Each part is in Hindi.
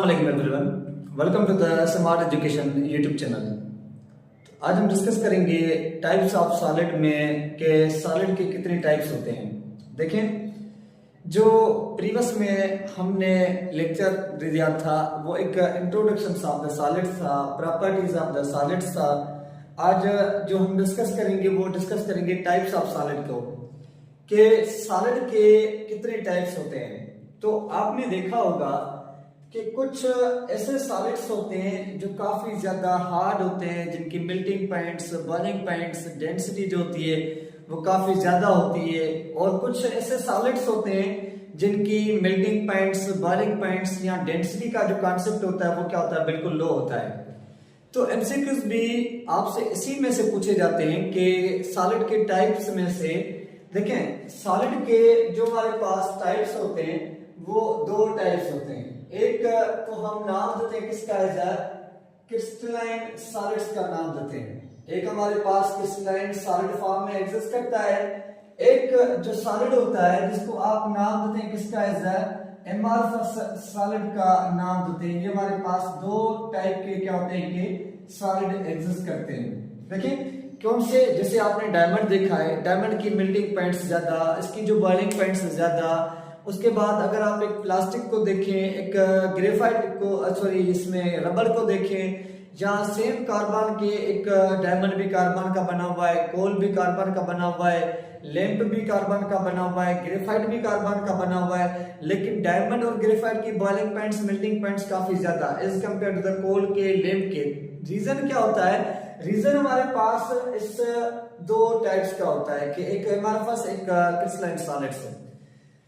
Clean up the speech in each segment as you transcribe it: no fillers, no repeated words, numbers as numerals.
Everyone, welcome to the smart education YouTube channel. आज हम डिस्कस करेंगे टाइप्स ऑफ सॉलिड में के सॉलिड के कितने टाइप्स होते हैं। देखें, जो प्रीवियस में हमने लेक्चर दिया था वो एक इंट्रोडक्शन ऑफ द सॉलिड्स था, प्रॉपर्टीज ऑफ द सॉलिड्स था। आज जो हम डिस्कस करेंगे वो डिस्कस करेंगे टाइप्स ऑफ सॉलिड को, के सॉलिड के कितने टाइप्स होते हैं। तो आपने देखा होगा कि कुछ ऐसे सॉलिड्स होते हैं जो काफी ज्यादा हार्ड होते हैं, जिनकी melting points, boiling points, density जो होती है वो काफी ज्यादा होती है। और कुछ ऐसे सॉलिड्स होते हैं जिनकी मेल्टिंग पॉइंट्स, बॉइलिंग पॉइंट्स या डेंसिटी का जो कॉन्सेप्ट होता है वो क्या होता है, बिल्कुल लो होता है। तो एमसीक्यूज भी आपसे इसी में से पूछे जाते हैं कि सॉलिड के टाइप्स में से देखें, सॉलिड के जो हमारे पास टाइप्स होते हैं वो दो टाइप्स होते हैं। एक तो हम नाम देते हैं किसका, क्रिस्टलाइन सॉलिड्स का नाम देते हैं। एक हमारे पास क्रिस्टलाइन सॉलिड फॉर्म में एग्जिस्ट करता है। एक जो सॉलिड होता है जिसको आप नाम देते हैं किसका, एमॉर्फस सॉलिड का नाम देते हैं। ये हमारे पास दो टाइप के क्या होते हैं कि सॉलिड एग्जिस्ट करते हैं। देखिए कौन से, जैसे आपने डायमंड देखा है, डायमंड की मेल्टिंग पॉइंट्स ज्यादा, इसकी जो बॉइलिंग पॉइंट्स ज्यादा। उसके बाद अगर आप एक प्लास्टिक को देखें, एक ग्रेफाइट को, सॉरी इसमें रबर को देखें, जहाँ सेम कार्बन के एक डायमंड भी कार्बन का बना हुआ है, कोल भी कार्बन का बना हुआ है, लैंप भी कार्बन का बना हुआ है, ग्रेफाइट भी कार्बन का बना हुआ है, लेकिन डायमंड और ग्रेफाइट की बॉइलिंग पॉइंट्स, मेल्टिंग पॉइंट्स काफी ज्यादा as compare to the coal के, लैंप के। रीजन क्या होता है? रीजन हमारे पास इस दो टाइप्स का होता है कि एक एमॉर्फस, एक क्रिस्टलाइन सॉलिड्स है।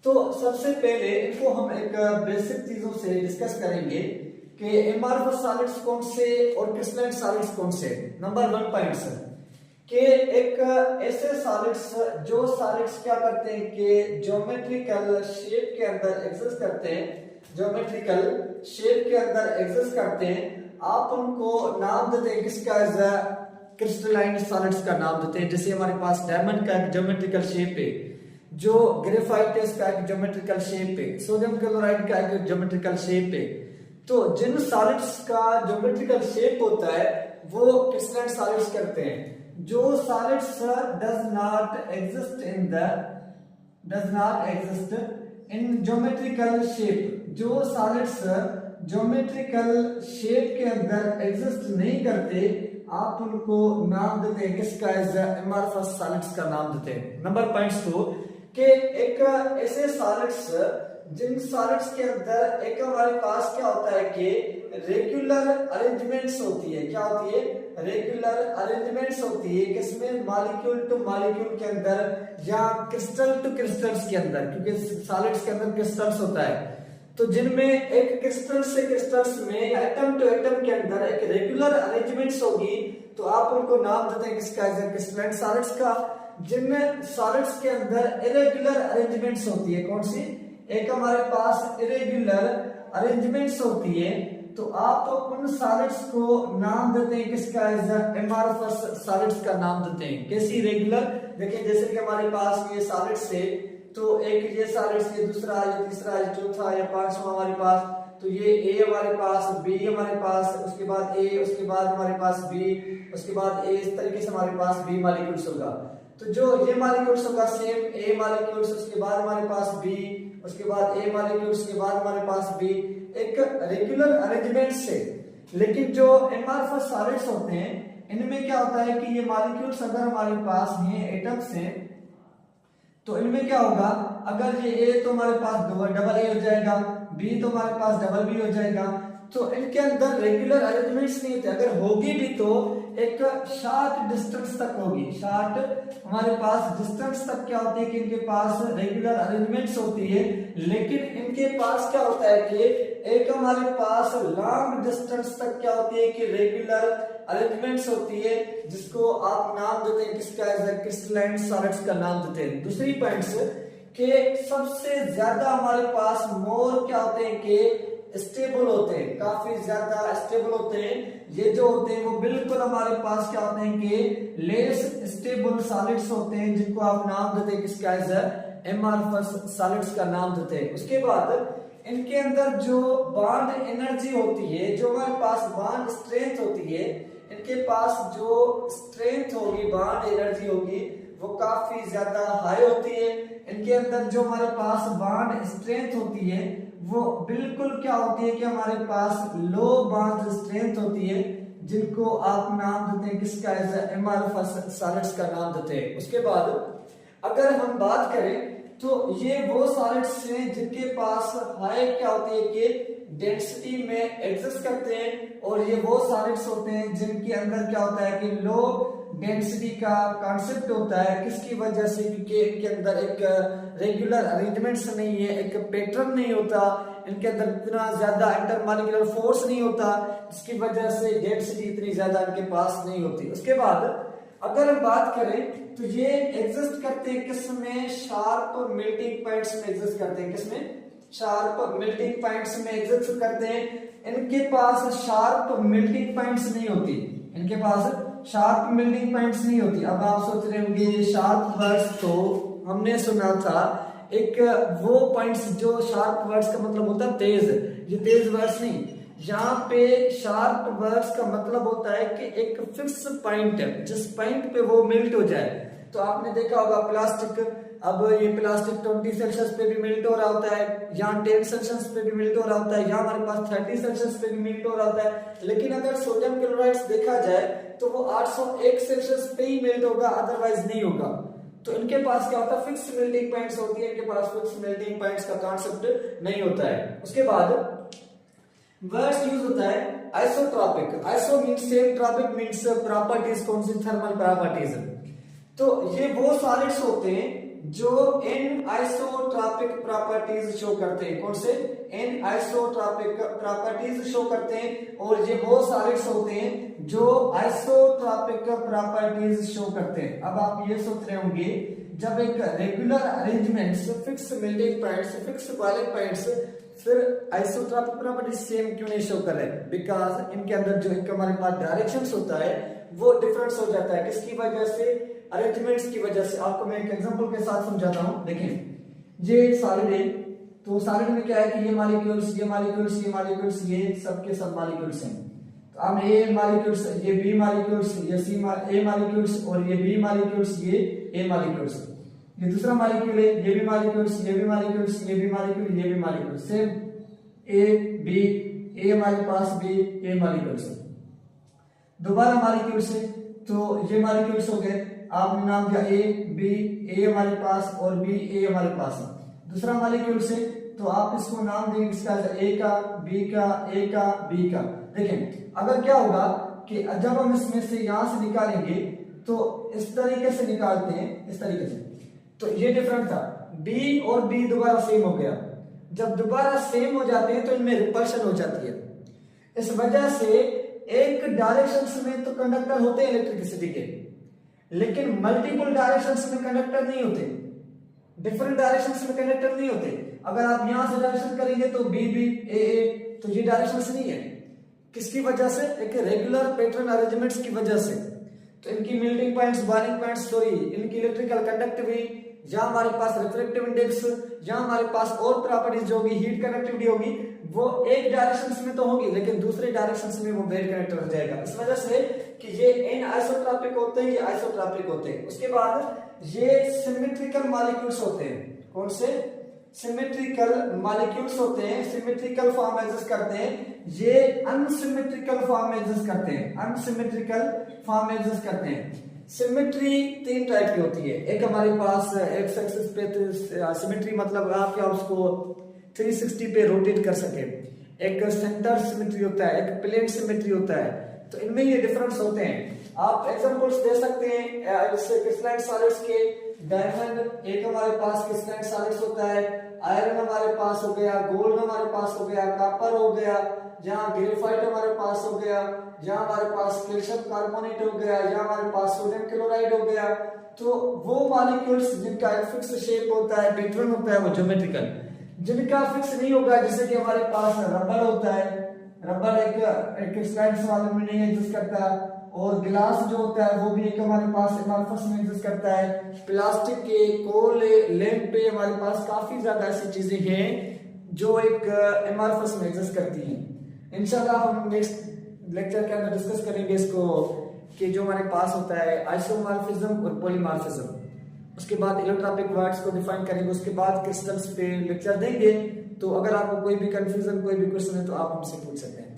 तो सबसे पहले इनको हम एक बेसिक चीजों से डिस्कस करेंगे कि एमॉर्फस सॉलिड्स कौन से और क्रिस्टलाइन सॉलिड्स कौन से। नंबर 1 पॉइंट्स कि एक ऐसे सॉलिड्स, जो सॉलिड्स क्या करते हैं कि ज्योमेट्रिकल शेप के अंदर एग्जिस्ट करते हैं, ज्योमेट्रिकल शेप के अंदर एग्जिस्ट करते हैं, आप उनको नाम देते हैं किसका, क्रिस्टलाइन सॉलिड्स का नाम देते हैं। जैसे हमारे पास डायमंड का एक ज्योमेट्रिकल शेप है, जो ग्रेफाइट का एक ज्योमेट्रिकल शेप है, सोडियम क्लोराइड का एक ज्योमेट्रिकल शेप है। तो जिन सॉलिड्स का ज्योमेट्रिकल शेप होता है वो क्रिस्टलाइन सॉलिड्स करते हैं। जो solids does not exist in geometrical shape, जो सॉलिड्स ज्योमेट्रिकल शेप के अंदर एग्जिस्ट नहीं करते, आप उनको नाम देते हैं किसका, एमॉर्फस सॉलिड्स का नाम देते हैं। नंबर पॉइंट्स 2 कि एक ऐसे सॉलिड्स, जिन सॉलिड्स के अंदर एक हमारे पास क्या होता है कि रेगुलर अरेंजमेंट्स होती है। क्या होती है? रेगुलर अरेंजमेंट्स होती है, किसमें, मॉलिक्यूल टू मॉलिक्यूल के अंदर या क्रिस्टल टू क्रिस्टल्स के अंदर, क्योंकि सॉलिड्स के अंदर क्रिस्टल्स होता है। तो जिनमें एक क्रिस्टल से क्रिस्टल्स में या एटम टू एटम के अंदर एक रेगुलर अरेंजमेंट्स होगी, तो आप उनको नाम देते हैं किसका, क्रिस्टलाइन सॉलिड्स का। जिनमें सॉलिड्स के अंदर इरेगुलर अरेंजमेंट्स होती है, कौन सी, एक हमारे पास इरेगुलर अरेंजमेंट्स होती है, तो आप उन सॉलिड्स को नाम देते हैं किसका, एमॉर्फस सॉलिड्स का नाम देते हैं। कैसी इरेगुलर? देखिए जैसे कि हमारे पास ये सॉलिड्स है, तो एक ये सॉलिड्स, ये दूसरा, ये तीसरा, ये चौथा, ये पांचवा हमारे पास, तो ये ए हमारे पास, बी हमारे पास, उसके बाद ए, उसके बाद हमारे पास बी, उसके बाद ए, इस तरीके से हमारे पास बी मॉलिक्यूल्स होगा। तो जो ये मॉलिक्यूल्स होगा सेम ए मॉलिक्यूल्स, उसके बाद हमारे पास बी, उसके बाद ए मॉलिक्यूल्स, के बाद हमारे पास बी, एक रेगुलर अरेंजमेंट से। लेकिन जो एमॉर्फस सॉलिड्स होते हैं, इनमें क्या होता है कि ये मॉलिक्यूल्स अगर हमारे पास हैं, एटम्स हैं, तो इनमें क्या होगा, अगर ये ए तो हमारे पास डबल ए हो जाएगा, बी तो हमारे पास डबल बी हो जाएगा। तो इनके अंदर रेगुलर अरेंजमेंट्स नहीं होते, अगर होगी भी तो एक शॉर्ट डिस्टेंस तक होगी। शॉर्ट हमारे पास डिस्टेंस तक क्या होती है कि इनके पास रेगुलर अरेंजमेंट्स होती है, लेकिन इनके पास क्या होता है कि एक हमारे पास लॉन्ग डिस्टेंस तक क्या होती है कि रेगुलर अरेंजमेंट्स होती है, जिसको आप नाम देते हैं किसका, क्रिस्टलाइन सॉलिड्स का नाम देते हैं। दूसरी पॉइंट्स कि सबसे ज्यादा हमारे पास मोर क्या होते हैं कि स्टेबल होते हैं, काफी ज्यादा स्टेबल होते हैं। ये जो होते हैं वो बिल्कुल हमारे पास क्या होते हैं कि लेस स्टेबल सॉलिड्स होते हैं, जिनको आप नाम देते हैं किसका, एमॉर्फस सॉलिड्स का नाम देते हैं। उसके बाद इनके अंदर जो बॉन्ड एनर्जी होती है, जो हमारे पास बॉन्ड स्ट्रेंथ होती है, इनके पास जो स्ट्रेंथ होगी, बॉन्ड एनर्जी होगी, वो काफी ज्यादा हाई होती है। इनके अंदर जो हमारे पास बॉन्ड स्ट्रेंथ होती है वो बिल्कुल क्या होती है कि हमारे पास लो बॉन्ड स्ट्रेंथ होती है, जिनको आप नाम देते हैं किसका, एमआरएफएस सॉलिड्स का नाम देते हैं। उसके बाद अगर हम बात करें तो ये वो सॉलिड्स हैं जिनके पास हाई क्या होती है कि डेंसिटी में एग्जिस्ट करते हैं, और ये वो सॉलिड्स होते हैं जिनके अंदर क्या होता है कि लो डेंसिटी का कॉन्सेप्ट होता है। किसकी वजह से? क्योंकि इनके अंदर एक रेगुलर अरेंजमेंट्स नहीं है, एक पैटर्न नहीं होता, इनके अंदर इतना ज्यादा इंटरमॉलिक्यूलर फोर्स नहीं होता, जिसकी वजह से डेंसिटी इतनी ज्यादा इनके पास नहीं होती। उसके बाद अगर हम बात करें तो ये एग्जिस्ट करते हैं किसमें? शार्प मेल्टिंग पॉइंट्स में एग्जिस्ट करते हैं। किसमें? शार्प मेल्टिंग पॉइंट्स में एग्जिस्ट करते हैं। इनके पास शार्प मेल्टिंग पॉइंट्स नहीं होती, इनके पास शार्प मेल्टिंग पॉइंट्स नहीं होती। अब आप सोच रहे होंगे शार्प वर्ड्स तो हमने सुना था एक वो पॉइंट्स जो शार्प वर्ड्स का मतलब होता है तेज, ये तेज वर्ड्स नहीं। यहाँ पे शार्प वर्ड्स का मतलब होता है कि एक फिक्स पॉइंट है, जिस पॉइंट पे वो मेल्ट हो जाए। तो आपने देखा होगा प्लास्टिक, अब ये प्लास्टिक 20 सेल्सियस पे भी मेल्ट हो रहा होता है, यहाँ 10 सेल्सियस पे भी मेल्ट हो रहा होता है, यहाँ हमारे पास 30 सेल्सियस पे भी मेल्ट हो रहा होता है। लेकिन अगर सोडियम क्लोराइड देखा जाए तो वो 801 सेल्सियस पे ही मेल्ट होगा, अदरवाइज नहीं होगा। तो इनके पास क्या होता है? फिक्स मेल्टिंग पॉइंट्स होती है, इनके पास फिक्स मेल्टिंग पॉइंट्स का कॉन्सेप्ट नहीं होता है। उसके बाद वर्ड्स यूज होता है isotropic. Iso means same, tropic means properties, कौन सी? Thermal properties. तो ये वो सॉलिड्स होते हैं जो इन आइसोट्रॉपिक प्रॉपर्टीज शो करते हैं। कौन से? इन आइसोट्रॉपिक प्रॉपर्टीज शो करते हैं। और ये वो सॉलिड्स होते हैं जो आइसोट्रॉपिक प्रॉपर्टीज शो करते हैं। अब आप ये सोच रहे होंगे जब एक regular arrangements, fix melting points, fix boiling points, फिर आइसोट्रॉपिक प्रॉपर्टीज सेम क्यों नहीं शो कर रहे? बिकॉज इनके अंदर जो एक हमारे पास डायरेक्शंस होता है वो डिफरेंस हो जाता है। किसकी वजह से? अरेंजमेंट्स की वजह से। आपको मैं एक एग्जांपल के साथ समझाता हूं। देखें, ये सॉलिड है, तो सॉलिड में क्या है कि ये मॉलिक्यूल्स, ये मॉलिक्यूल्स, ये मॉलिक्यूल्स, ये सबके सब मॉलिक्यूल्स हैं। तो अब ए मॉलिक्यूल्स, ये बी मॉलिक्यूल्स, ये ए मॉलिक्यूल्स, और ये बी मॉलिक्यूल्स, ये ए मॉलिक्यूल्स। ये दूसरा मॉलिक्यूल है, ये भी मॉलिक्यूल्स, ये भी मॉलिक्यूल्स, ये भी मॉलिक्यूल, ये भी मॉलिक्यूल्स, सेम ए बी, ए हमारे पास बी, ए मॉलिक्यूल्स। दोबारा मॉलिक्यूल्स है, तो ये मॉलिक्यूल्स हो गए, आपने नाम दिया ए बी, ए हमारे पास और बी, ए हमारे पास है। दूसरा मॉलिक्यूल्स है, तो आप इसको नाम देंगे इसका ए का, बी का, ए का, बी का। देखें, अगर क्या होगा कि जब हम इसमें से यहां से निकालेंगे तो इस तरीके से निकालते हैं, इस तरीके से, तो ये डिफरेंट था। बी और बी दोबारा सेम हो गया। जब दोबारा सेम हो जाते हैं तो इनमें रिपल्शन हो जाती है। इस वजह से एक डायरेक्शन में तो कंडक्टर होते हैं इलेक्ट्रिसिटी के, लेकिन मल्टीपल डायरेक्शंस में कंडक्टर नहीं होते, डिफरेंट डायरेक्शंस में कंडक्टर नहीं होते। अगर आप यहां से डायरेक्शन करेंगे तो बी बी, ए, तो ये डायरेक्शंस नहीं है। किसकी वजह से? एक रेगुलर पैटर्न अरेंजमेंट्स की वजह से। तो इनकी melting points, boiling points, sorry, इनकी इलेक्ट्रिकल कंडक्टिविटी, या हमारे पास रिफ्रैक्टिव इंडेक्स, या हमारे पास और प्रॉपर्टीज जो होगी, हीट कंडक्टिविटी होगी, वो एक डायरेक्शन में तो होगी, लेकिन दूसरे डायरेक्शन में वो वेट कनेक्टर हो जाएगा। इस वजह से कि ये इन आइसोट्रॉपिक होते हैं, ये आइसोट्रॉपिक होते हैं। उसके बाद ये सिमेट्रिकल मॉलिक्यूल्स होते हैं। कौन से? सिमेट्रिकल मॉलिक्यूल्स होते हैं, सिमेट्रिकल फॉर्म एग्जिस्ट करते हैं। ये अनसिमेट्रिकल फॉर्म एग्जिस्ट करते हैं, अनसिमेट्रिकल फॉर्म एग्जिस्ट करते हैं। सिमेट्री 3 टाइप की होती है। एक हमारे पास एक्स एक्सिस पे सिमेट्री मतलब आप क्या उसको 360 पे रोटेट कर सके। एक सेंटर सिमेट्री होता है, एक प्लेन सिमेट्री होता है। तो इनमें ये डिफरेंस होते हैं। आप एग्जांपल्स दे सकते हैं क्रिस्टलाइन सॉलिड्स के। डायमंड एक हमारे पास क्रिस्टलाइन सॉलिड्स होता है, आयरन हमारे पास हो गया, गोल्ड हमारे पास हो गया, कॉपर हो गया, जहाँ ग्रेफाइट हमारे पास हो गया, जहाँ हमारे पास कैल्शियम कार्बोनेट हो गया, जहाँ हमारे पास सोडियम क्लोराइड हो गया। तो वो मॉलिक्यूल्स जिनका एक फिक्स शेप होता है, पैटर्न होता है, वो ज्योमेट्रिकल। जिनका फिक्स नहीं होगा, जैसे कि हमारे पास रबर होता है, रबर एक स्लाइड वाले में नहीं एग्जिस्ट करता, और गिलास जो होता है वो भी एक हमारे पास एमॉर्फस में एग्जिस्ट करता है। प्लास्टिक के कोल लैंप पे हमारे पास काफी ज्यादा ऐसी चीजें हैं जो एक एमआरएफएस में एग्जिस्ट करती हैं। इंशाल्लाह हम नेक्स्ट लेक्चर के अंदर डिस्कस करेंगे इसको कि जो हमारे पास होता है आइसोमॉर्फिज्म और पॉलीमॉर्फिज्म। उसके बाद इलेक्ट्रोपिक वर्ड्स को डिफाइन करेंगे, उसके बाद क्रिस्टल्स पे लेक्चर देंगे। तो अगर आपको कोई भी कंफ्यूजन, कोई भी क्वेश्चन है तो आप हमसे पूछ सकते हैं।